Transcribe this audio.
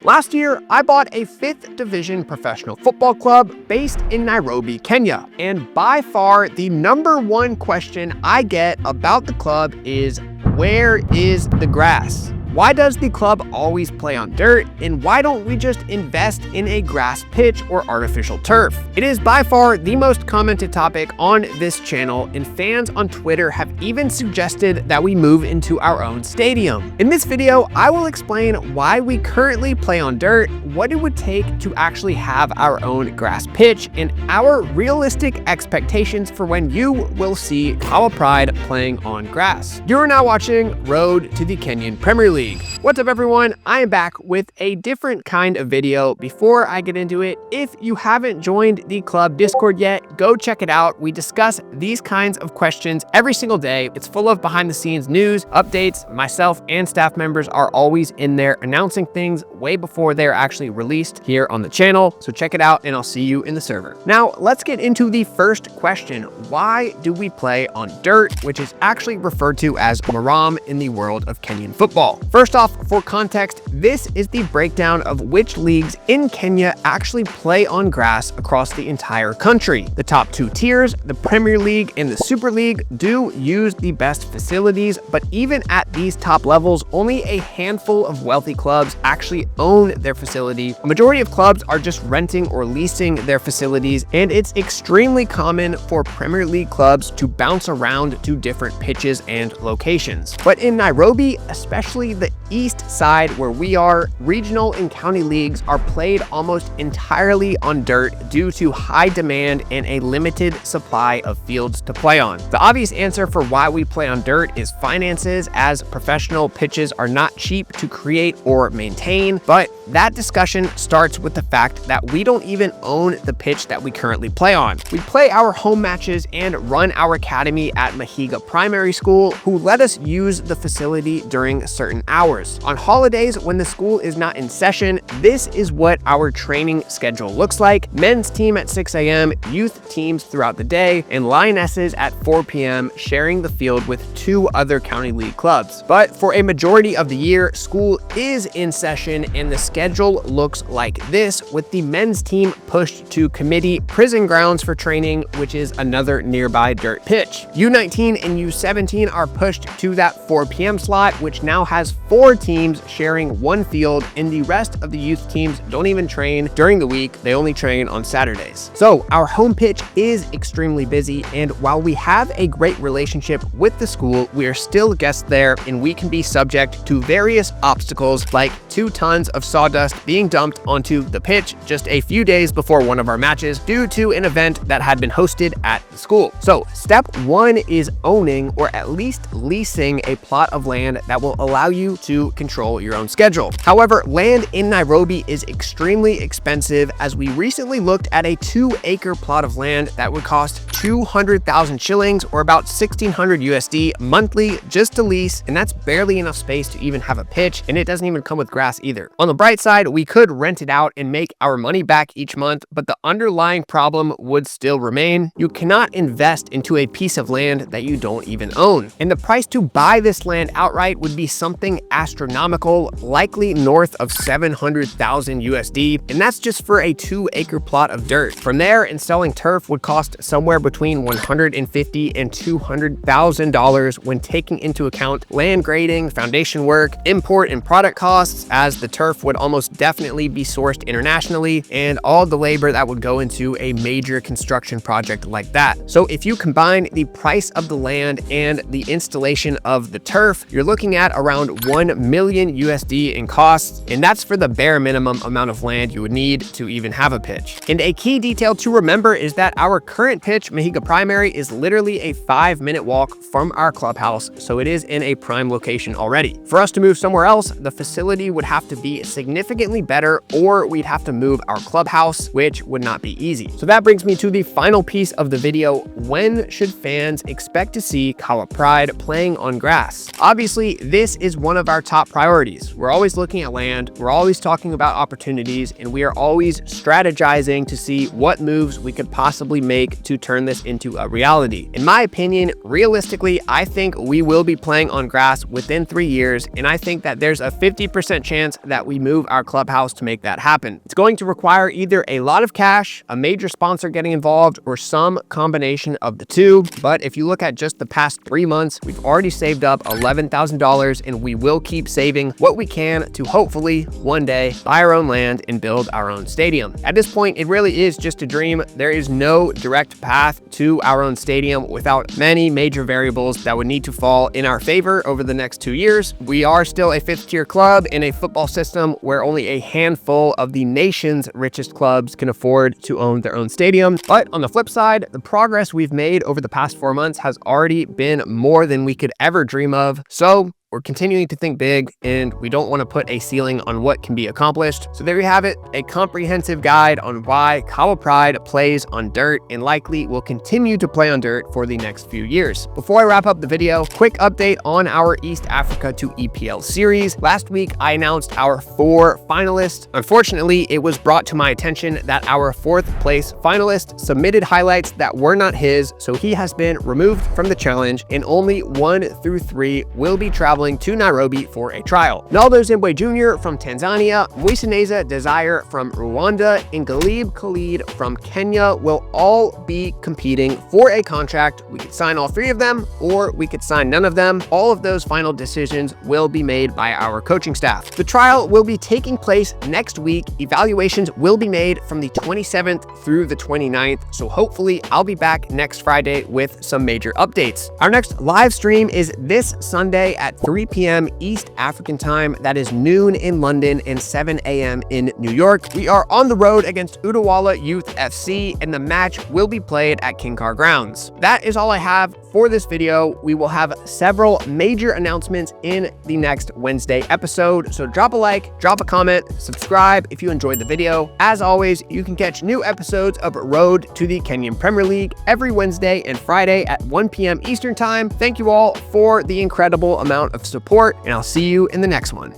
Last year, I bought a 5th Division professional football club based in Nairobi, Kenya. And by far, the #1 question I get about the club is, where is the grass? Why does the club always play on dirt, and why don't we just invest in a grass pitch or artificial turf? It is by far the most commented topic on this channel, and fans on Twitter have even suggested that we move into our own stadium. In this video, I will explain why we currently play on dirt, what it would take to actually have our own grass pitch, and our realistic expectations for when you will see Kahawa Pride playing on grass. You are now watching Road to the Kenyan Premier League. What's up everyone, I am back with a different kind of video. Before I get into it, if you haven't joined the club Discord yet, go check it out. We discuss these kinds of questions every single day. It's full of behind the scenes news, updates. Myself and staff members are always in there announcing things way before they're actually released here on the channel. So check it out and I'll see you in the server. Now let's get into the first question. Why do we play on dirt, which is actually referred to as maram in the world of Kenyan football? First off, for context, this is the breakdown of which leagues in Kenya actually play on grass across the entire country. The top 2 tiers, the Premier League and the Super League, do use the best facilities, but even at these top levels, only a handful of wealthy clubs actually own their facility. A majority of clubs are just renting or leasing their facilities, and it's extremely common for Premier League clubs to bounce around to different pitches and locations. But in Nairobi, especially the east side where we are, regional and county leagues are played almost entirely on dirt due to high demand and a limited supply of fields to play on. The obvious answer for why we play on dirt is finances, as professional pitches are not cheap to create or maintain, but that discussion starts with the fact that we don't even own the pitch that we currently play on. We play our home matches and run our academy at Kahawa Primary School, who let us use the facility during certain hours. On holidays, when the school is not in session, this is what our training schedule looks like. Men's team at 6 a.m., youth teams throughout the day, and Lionesses at 4 p.m., sharing the field with 2 other county league clubs. But for a majority of the year, school is in session, and the schedule looks like this, with the men's team pushed to Committee Prison Grounds for training, which is another nearby dirt pitch. U19 and U17 are pushed to that 4 p.m. slot, which now has 4 teams sharing 1 field, and the rest of the youth teams don't even train during the week. They only train on Saturdays. So our home pitch is extremely busy, and while we have a great relationship with the school, we are still guests there, and we can be subject to various obstacles like 2 tons of sawdust being dumped onto the pitch just a few days before one of our matches due to an event that had been hosted at the school. So step 1 is owning, or at least leasing, a plot of land that will allow you to control your own schedule. However, land in Nairobi is extremely expensive, as we recently looked at a 2-acre plot of land that would cost 200,000 shillings or about 1,600 USD monthly just to lease, and that's barely enough space to even have a pitch, and it doesn't even come with grass either. On the bright side, we could rent it out and make our money back each month, but the underlying problem would still remain. You cannot invest into a piece of land that you don't even own, and the price to buy this land outright would be something astronomical, likely north of 700,000 USD, and that's just for a 2-acre plot of dirt. From there, installing turf would cost somewhere between $150,000 and $200,000 when taking into account land grading, foundation work, import and product costs, as the turf would almost definitely be sourced internationally, and all the labor that would go into a major construction project like that. So if you combine the price of the land and the installation of the turf, you're looking at around 1 million USD in costs, and that's for the bare minimum amount of land you would need to even have a pitch. And a key detail to remember is that our current pitch, Kahawa Primary, is literally a 5-minute walk from our clubhouse, so it is in a prime location already. For us to move somewhere else, the facility would have to be significantly better, or we'd have to move our clubhouse, which would not be easy. So that brings me to the final piece of the video. When should fans expect to see Kahawa Pride playing on grass? Obviously, this is one of our our top priorities. We're always looking at land, we're always talking about opportunities, and we are always strategizing to see what moves we could possibly make to turn this into a reality. In my opinion, realistically, I think we will be playing on grass within 3 years, and I think that there's a 50% chance that we move our clubhouse to make that happen. It's going to require either a lot of cash, a major sponsor getting involved, or some combination of the two. But if you look at just the past 3 months, we've already saved up $11,000, and we will keep saving what we can to hopefully one day buy our own land and build our own stadium. At this point, it really is just a dream. There is no direct path to our own stadium without many major variables that would need to fall in our favor over the next 2 years. We are still a 5th tier club in a football system where only a handful of the nation's richest clubs can afford to own their own stadium. But on the flip side, the progress we've made over the past 4 months has already been more than we could ever dream of. So we're continuing to think big, and we don't want to put a ceiling on what can be accomplished. So there you have it, a comprehensive guide on why Kahawa Pride plays on dirt and likely will continue to play on dirt for the next few years. Before I wrap up the video, quick update on our East Africa to EPL series. Last week, I announced our 4 finalists. Unfortunately, it was brought to my attention that our 4th place finalist submitted highlights that were not his, so he has been removed from the challenge, and only 1 through 3 will be traveling to Nairobi for a trial. Naldo Zimbwe Jr. from Tanzania, Mwiseneza Desire from Rwanda, and Galib Khalid from Kenya will all be competing for a contract. We could sign all 3 of them, or we could sign none of them. All of those final decisions will be made by our coaching staff. The trial will be taking place next week. Evaluations will be made from the 27th through the 29th, so hopefully I'll be back next Friday with some major updates. Our next live stream is this Sunday at 3 p.m. East African time. That is noon in London and 7 a.m. in New York. We are on the road against Utawala Youth FC, and the match will be played at King Car Grounds. That is all I have for this video. We will have several major announcements in the next Wednesday episode, so drop a like, drop a comment, subscribe if you enjoyed the video. As always, you can catch new episodes of Road to the Kenyan Premier League every Wednesday and Friday at 1 p.m. Eastern time. Thank you all for the incredible amount of support, and I'll see you in the next one.